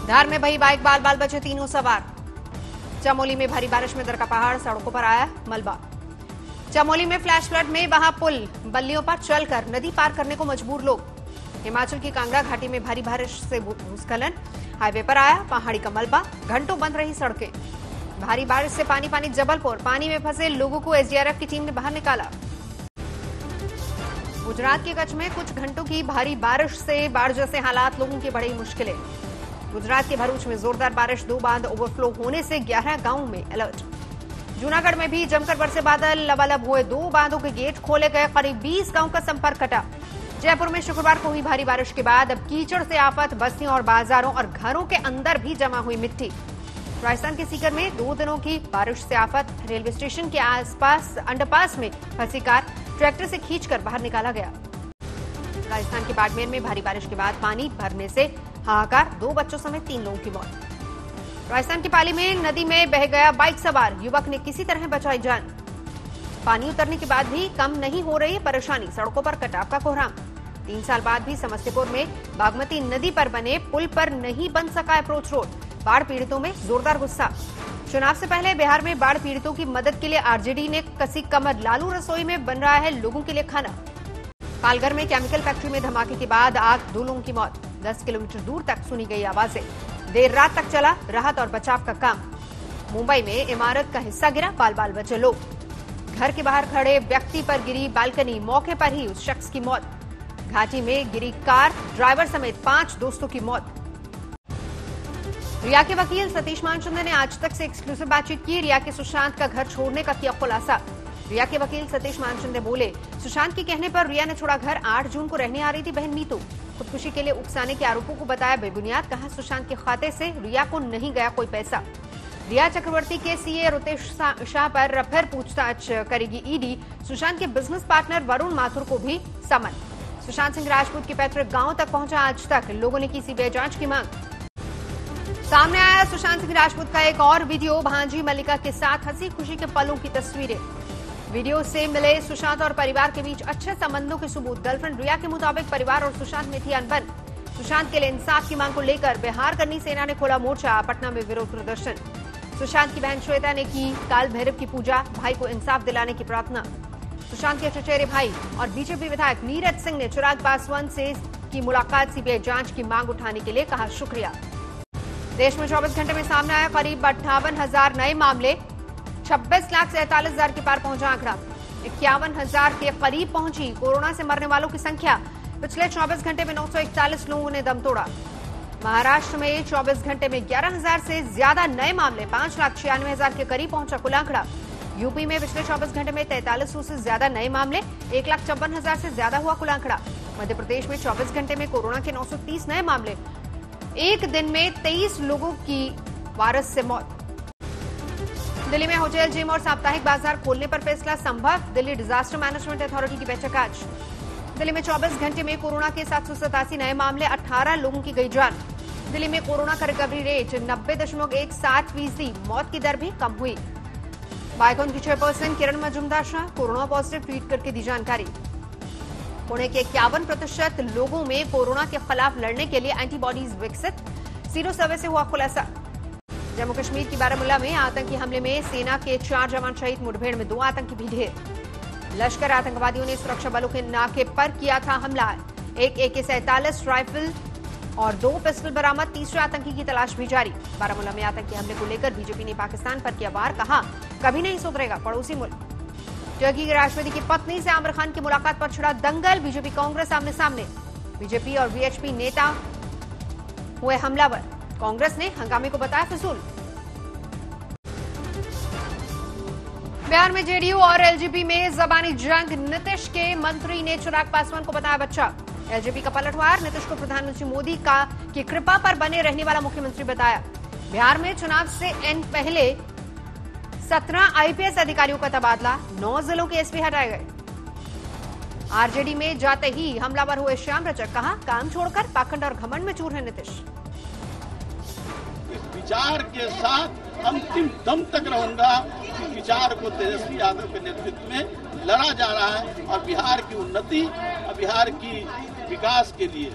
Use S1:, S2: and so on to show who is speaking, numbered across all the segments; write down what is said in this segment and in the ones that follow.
S1: धार में बही बाइक, बाल बाल बचे तीनों सवार। चमोली में भारी बारिश में दरका पहाड़, सड़कों पर आया मलबा। चमोली में फ्लैश फ्लड में बहा पुल, बल्लियों पर चलकर नदी पार करने को मजबूर लोग। हिमाचल की कांगड़ा घाटी में भारी बारिश से भूस्खलन, हाईवे पर आया पहाड़ी का मलबा, घंटों बंद रही सड़कें। भारी बारिश से पानी पानी जबलपुर, पानी में फंसे लोगों को एसडीआरएफ की टीम ने बाहर निकाला। गुजरात के कच्छ में कुछ घंटों की भारी बारिश से बाढ़ जैसे हालात, लोगों की बड़ी मुश्किलें। गुजरात के भरूच में जोरदार बारिश, 2 बांध ओवरफ्लो होने से 11 गांवों में अलर्ट। जूनागढ़ में भी जमकर बरसे बादल, लबालब हुए 2 बांधों के गेट खोले गए, करीब 20 गांवों का संपर्क कटा। जयपुर में शुक्रवार को हुई भारी बारिश के बाद अब कीचड़ से आफत, बस्तियों और बाजारों और घरों के अंदर भी जमा हुई मिट्टी। राजस्थान के सीकर में 2 दिनों की बारिश से आफत, रेलवे स्टेशन के आसपास अंडरपास में फंसी कार ट्रैक्टर से खींचकर बाहर निकाला गया। राजस्थान के बाड़मेर में भारी बारिश के बाद पानी भरने से हाहाकार, 2 बच्चों समेत 3 लोगों की मौत। राजस्थान की पाली में नदी में बह गया बाइक सवार, युवक ने किसी तरह बचाई जान। पानी उतरने के बाद भी कम नहीं हो रही परेशानी, सड़कों पर कटाव का कोहराम। 3 साल बाद भी समस्तीपुर में बागमती नदी पर बने पुल पर नहीं बन सका अप्रोच रोड, बाढ़ पीड़ितों में जोरदार गुस्सा। चुनाव से पहले बिहार में बाढ़ पीड़ितों की मदद के लिए आरजेडी ने कसी कमर, लालू रसोई में बन रहा है लोगों के लिए खाना। पालघर में केमिकल फैक्ट्री में धमाके के बाद आग, 2 लोगों की मौत। 10 किलोमीटर दूर तक सुनी गई आवाजें, देर रात तक चला राहत और बचाव का काम। मुंबई में इमारत का हिस्सा गिरा, बाल बाल बचे लोग। घर के बाहर खड़े व्यक्ति पर गिरी बालकनी, मौके पर ही उस शख्स की मौत। घाटी में गिरी कार, ड्राइवर समेत 5 दोस्तों की मौत। रिया के वकील सतीश मानचंद्र ने आज तक से एक्सक्लूसिव बातचीत की। रिया के सुशांत का घर छोड़ने का किया खुलासा। रिया के वकील सतीश मानचंद्र बोले, सुशांत के कहने पर रिया ने छोड़ा घर। 8 जून को रहने आ रही थी बहन मीतू। खुदकुशी के लिए उकसाने के आरोपों को बताया बेबुनियाद, कहा सुशांत के खाते से रिया को नहीं गया कोई पैसा। रिया चक्रवर्ती के सीए रुतेश शाह पर फिर पूछताछ करेगी ईडी। सुशांत के बिजनेस पार्टनर वरुण माथुर को भी समन। सुशांत सिंह राजपूत के पैतृक गांव तक पहुंचा आज तक, लोगों ने की सीबीआई जांच की मांग। सामने आया सुशांत सिंह राजपूत का एक और वीडियो, भांजी मल्लिका के साथ हंसी खुशी के पलों की तस्वीरें। वीडियो से मिले सुशांत और परिवार के बीच अच्छे संबंधों के सबूत। गर्लफ्रेंड रिया के मुताबिक परिवार और सुशांत में थी अनबन। सुशांत के लिए इंसाफ की मांग को लेकर बिहार करनी सेना ने खोला मोर्चा, पटना में विरोध प्रदर्शन। सुशांत की बहन श्वेता ने की काल भैरव की पूजा, भाई को इंसाफ दिलाने की प्रार्थना। सुशांत के चचेरे भाई और बीजेपी विधायक नीरज सिंह ने चिराग पासवान से की मुलाकात, सीबीआई जांच की मांग उठाने के लिए कहा शुक्रिया। देश में 24 घंटे में सामने आया करीब 58,000 नए मामले, 26,47,000 के पार पहुंचा आंकड़ा। 51,000 के करीब पहुंची कोरोना से मरने वालों की संख्या। पिछले 24 घंटे में 941 लोगों ने दम तोड़ा। महाराष्ट्र में 24 घंटे में 11,000 से ज्यादा नए मामले, 5,96,000 के करीब पहुंचा कुल आंकड़ा। यूपी में पिछले 24 घंटे में 4300 से ज्यादा नए मामले, 1,54,000 से ज्यादा हुआ कुल आंकड़ा। मध्य प्रदेश में 24 घंटे में कोरोना के 930 नए मामले, एक दिन में 23 लोगों की वायरस से मौत। दिल्ली में होटल, जिम और साप्ताहिक बाजार खोलने पर फैसला संभव, दिल्ली डिजास्टर मैनेजमेंट अथॉरिटी की बैठक आज। दिल्ली में 24 घंटे में कोरोना के 787 नए मामले, 18 लोगों की गई जान। दिल्ली में कोरोना का रिकवरी रेट 90.17%, मौत की दर भी कम हुई। बाइकॉन की chairperson Kiran Majumdar Shaw corona positive tweet करके दी जानकारी। पुणे के 51% लोगों में कोरोना के खिलाफ लड़ने के लिए एंटीबॉडीज विकसित, सीरो सर्वे से हुआ खुलासा। जम्मू कश्मीर की बारामूला में आतंकी हमले में सेना के 4 जवान शहीद, मुठभेड़ में 2 आतंकी भी ढेर। लश्कर आतंकवादियों ने सुरक्षा बलों के नाके पर किया था हमला, एक AK-47 राइफल और 2 पिस्टल बरामद, तीसरे आतंकी की तलाश भी जारी। बारामूला में आतंकी हमले को लेकर बीजेपी ने पाकिस्तान पर किया वार, कहा कभी नहीं सुधरेगा पड़ोसी मुल्क। टर्की के राष्ट्रपति की पत्नी से आमिर खान की मुलाकात पर छिड़ा दंगल, बीजेपी कांग्रेस आमने सामने। बीजेपी और VHP नेता हुए हमलावर, कांग्रेस ने हंगामे को बताया फिजूल। बिहार में JDU और LJP में जबानी जंग, नीतीश के मंत्री ने चिराग पासवान को बताया बच्चा। LJP का पलटवार, नीतीश को प्रधानमंत्री मोदी की कृपा पर बने रहने वाला मुख्यमंत्री बताया। बिहार में चुनाव से पहले 17 IPS अधिकारियों का तबादला, 9 जिलों के SP हटाए गए। RJD में जाते ही हमलावर हुए श्याम रजक, कहा काम छोड़कर पाखंड और घमंड में चूर है नीतीश।
S2: इस विचार के साथ अंतिम दम तक रहूंगा। इस विचार को तेजस्वी यादव के नेतृत्व में लड़ा जा रहा है और बिहार की उन्नति और बिहार की विकास के लिए।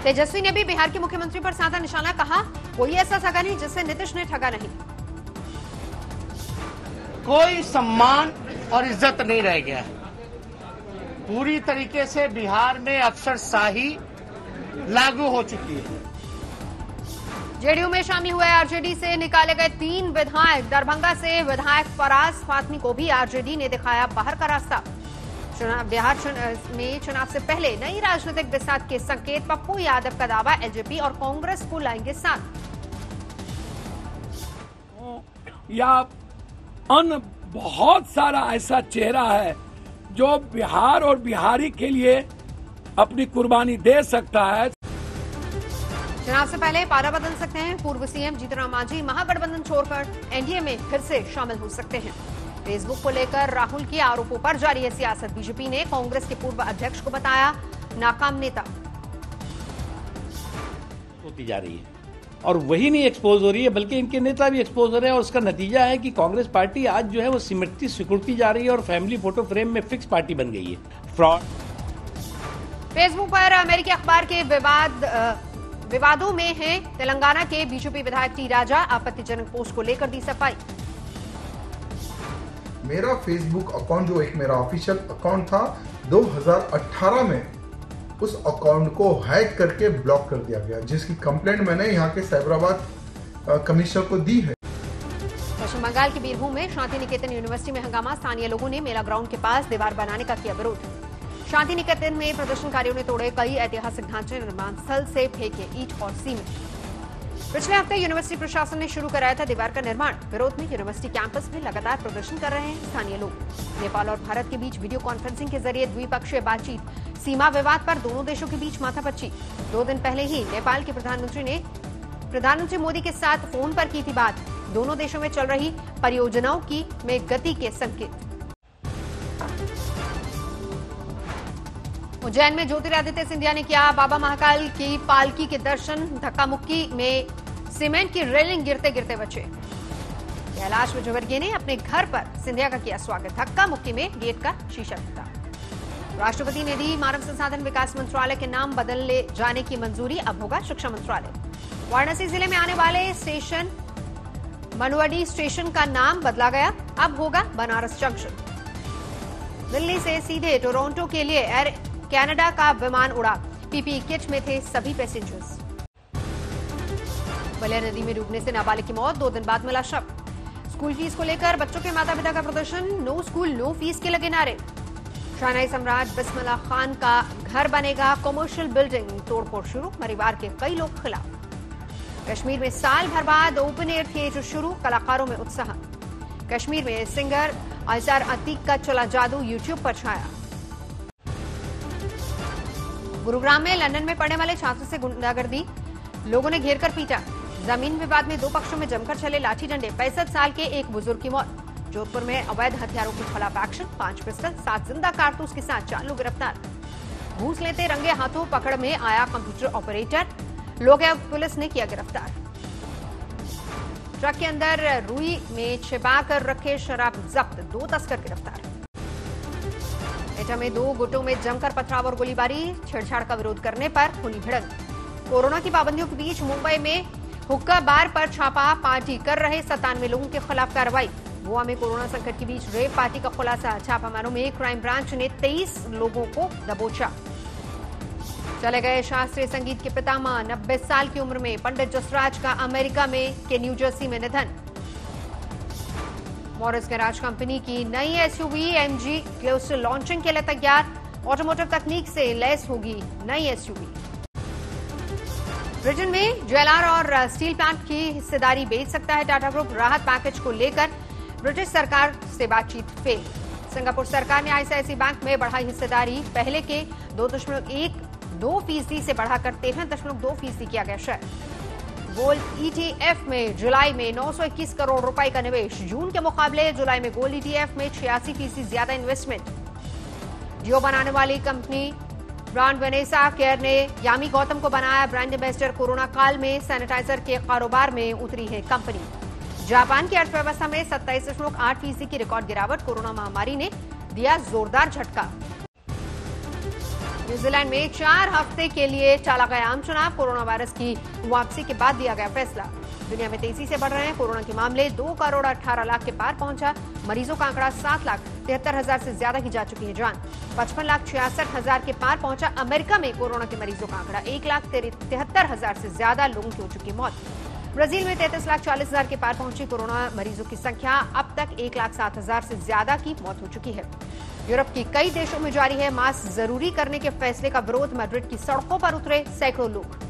S1: तेजस्वी ने भी बिहार के मुख्यमंत्री पर साधा निशाना, कहा कोई ऐसा ठगा नहीं जिससे नीतीश ने ठगा नहीं।
S3: कोई सम्मान और इज्जत नहीं रह गया। पूरी तरीके से बिहार में अफसरशाही लागू हो चुकी है।
S1: जेडीयू में शामिल हुए आरजेडी से निकाले गए 3 विधायक। दरभंगा से विधायक फराज फातमी को भी आरजेडी ने दिखाया बाहर का रास्ता। बिहार में चुनाव से पहले नई राजनीतिक बिसात के संकेत। पप्पू यादव का दावा, एलजेपी और कांग्रेस को लाएंगे साथ।
S4: या अन्य बहुत सारा ऐसा चेहरा है जो बिहार और बिहारी के लिए अपनी कुर्बानी दे सकता है।
S1: चुनाव से पहले पारा बदल सकते हैं। पूर्व सीएम जीतनराम मांझी महागठबंधन छोड़कर एनडीए में फिर से शामिल हो सकते हैं। फेसबुक को लेकर राहुल के आरोपों पर जारी है सियासत। बीजेपी ने कांग्रेस के पूर्व अध्यक्ष को बताया नाकाम नेता।
S5: होती जा रही है और वही नहीं एक्सपोज हो रही है बल्कि इनके नेता भी एक्सपोज हो रहे हैं और उसका नतीजा है कि कांग्रेस पार्टी आज जो है वो सिकुड़ती जा रही है और फैमिली फोटो फ्रेम में फिक्स पार्टी बन गई है। फ्रॉड।
S1: फेसबुक पर अमेरिकी अखबार के विवादों में है। तेलंगाना के बीजेपी विधायक टी राजा आपत्तिजनक पोस्ट को लेकर दी सफाई।
S6: मेरा फेसबुक अकाउंट जो एक मेरा ऑफिशियल अकाउंट था 2018 में उस अकाउंट को हैक करके ब्लॉक कर दिया गया, जिसकी कंप्लेंट मैंने यहाँ के साइबराबाद कमिश्नर को दी है।
S1: पश्चिम बंगाल के बीरभूम में शांति निकेतन यूनिवर्सिटी में हंगामा। स्थानीय लोगों ने मेला ग्राउंड के पास दीवार बनाने का किया विरोध। शांति निकेतन में प्रदर्शनकारियों ने तोड़े कई ऐतिहासिक ढांचे। निर्माण स्थल से फेंके ईंट और सीमेंट। पिछले हफ्ते यूनिवर्सिटी प्रशासन ने शुरू कराया था दीवार का निर्माण। विरोध में यूनिवर्सिटी कैंपस में लगातार प्रदर्शन कर रहे हैं स्थानीय लोग। नेपाल और भारत के बीच वीडियो कॉन्फ्रेंसिंग के जरिए द्विपक्षीय बातचीत। सीमा विवाद पर दोनों देशों के बीच माथापच्ची। 2 दिन पहले ही नेपाल के प्रधानमंत्री ने प्रधानमंत्री मोदी के साथ फोन पर की थी बात। दोनों देशों में चल रही परियोजनाओं की में गति के संकेत। उज्जैन में ज्योतिरादित्य सिंधिया ने किया बाबा महाकाल की पालकी के दर्शन। धक्का मुक्की में सीमेंट की रेलिंग गिरते गिरते बचे। कैलाश विजयवर्गीय ने अपने घर पर सिंधिया का किया स्वागत। धक्का मुक्की में गेट का शीशा टूटा। राष्ट्रपति ने दी मानव संसाधन विकास मंत्रालय के नाम बदलने जाने की मंजूरी। अब होगा शिक्षा मंत्रालय। वाराणसी जिले में आने वाले स्टेशन मनुवाडी स्टेशन का नाम बदला गया। अब होगा बनारस जंक्शन। दिल्ली से सीधे टोरंटो के लिए एयर कनाडा का विमान उड़ा। पीपीई किट में थे सभी पैसेंजर्स। बलिया नदी में डूबने से नाबालिग की मौत। 2 दिन बाद मिला शव। स्कूल फीस को लेकर बच्चों के माता पिता का प्रदर्शन। नो स्कूल नो फीस के लगे नारे। शहनाई सम्राट बिस्मिल्लाह खान का घर बनेगा। कमर्शियल बिल्डिंग तोड़फोड़ शुरू। परिवार के कई लोग खिलाफ। कश्मीर में साल भर बाद ओपन एयर थिएटर शुरू। कलाकारों में उत्साह। कश्मीर में सिंगर अजहर अतीक का चला जादू यूट्यूब पर छाया। गुरुग्राम में लंदन में पढ़ने वाले छात्र से गुंडागर्दी। लोगों ने घेरकर पीटा। जमीन विवाद में 2 पक्षों में जमकर चले लाठी डंडे। 65 साल के एक बुजुर्ग की मौत। जोधपुर में अवैध हथियारों के खिलाफ एक्शन। 5 पिस्टल 7 जिंदा कारतूस के साथ 4 लोग गिरफ्तार। घूस लेते रंगे हाथों पकड़ में आया कंप्यूटर ऑपरेटर। लोग पुलिस ने किया गिरफ्तार। ट्रक के अंदर रुई में छिपा कर रखे शराब जब्त। 2 तस्कर गिरफ्तार। एटा में 2 गुटों में जमकर पथराव और गोलीबारी। छेड़छाड़ का विरोध करने पर हुई भिड़ंत। कोरोना की पाबंदियों के बीच मुंबई में हुक्का बार पर छापा। पार्टी कर रहे 97 लोगों के खिलाफ कार्रवाई। गोवा में कोरोना संकट के बीच रेव पार्टी का खुलासा। छापामारों में क्राइम ब्रांच ने 23 लोगों को दबोचा। चले गए शास्त्रीय संगीत के पितामह। 90 साल की उम्र में पंडित जसराज का अमेरिका में के न्यू जर्सी में निधन। मॉरिस गैराज कंपनी की नई एसयूवी एमजी क्लोस्टर लॉन्चिंग के लिए तैयार। ऑटोमोटिव तकनीक से लैस होगी नई एसयूवी। ब्रिटेन में ज्वेलर और स्टील प्लांट की हिस्सेदारी बेच सकता है टाटा ग्रुप। राहत पैकेज को लेकर ब्रिटिश सरकार से बातचीत फेल। सिंगापुर सरकार ने आईसीआईसी बैंक में बढ़ाई हिस्सेदारी। पहले के 2.12% से बढ़ाकर 13.2% किया गया शेयर। गोल्ड ईटीएफ में जुलाई में 921 करोड़ रुपए का निवेश। जून के मुकाबले जुलाई में गोल्ड ईटीएफ में 86% ज्यादा इन्वेस्टमेंट। जियो बनाने वाली कंपनी ब्रांड वेनेसा केयर ने यामी गौतम को बनाया ब्रांड एम्बेसडर। कोरोना काल में सैनिटाइजर के कारोबार में उतरी है कंपनी। जापान की अर्थव्यवस्था में 27.8% की रिकॉर्ड गिरावट। कोरोना महामारी ने दिया जोरदार झटका। न्यूजीलैंड में 4 हफ्ते के लिए टाला गया आम चुनाव। कोरोना वायरस की वापसी के बाद दिया गया फैसला। दुनिया में तेजी से बढ़ रहे हैं कोरोना के मामले। 2 करोड़ 18 लाख के पार पहुंचा। मरीजों का आंकड़ा 7,73,000 से ज्यादा की जा चुकी है जान। 55,66,000 के पार पहुंचा। अमेरिका में कोरोना के मरीजों का आंकड़ा 1,73,000 से ज्यादा लोगों की हो चुकी मौत। ब्राजील में 33,40,000 के पार पहुंची कोरोना मरीजों की संख्या। अब तक 1,07,000 से ज्यादा की मौत हो चुकी है। यूरोप की कई देशों में जारी है मास्क जरूरी करने के फैसले का विरोध। मैड्रिड की सड़कों पर उतरे सैकड़ों लोग।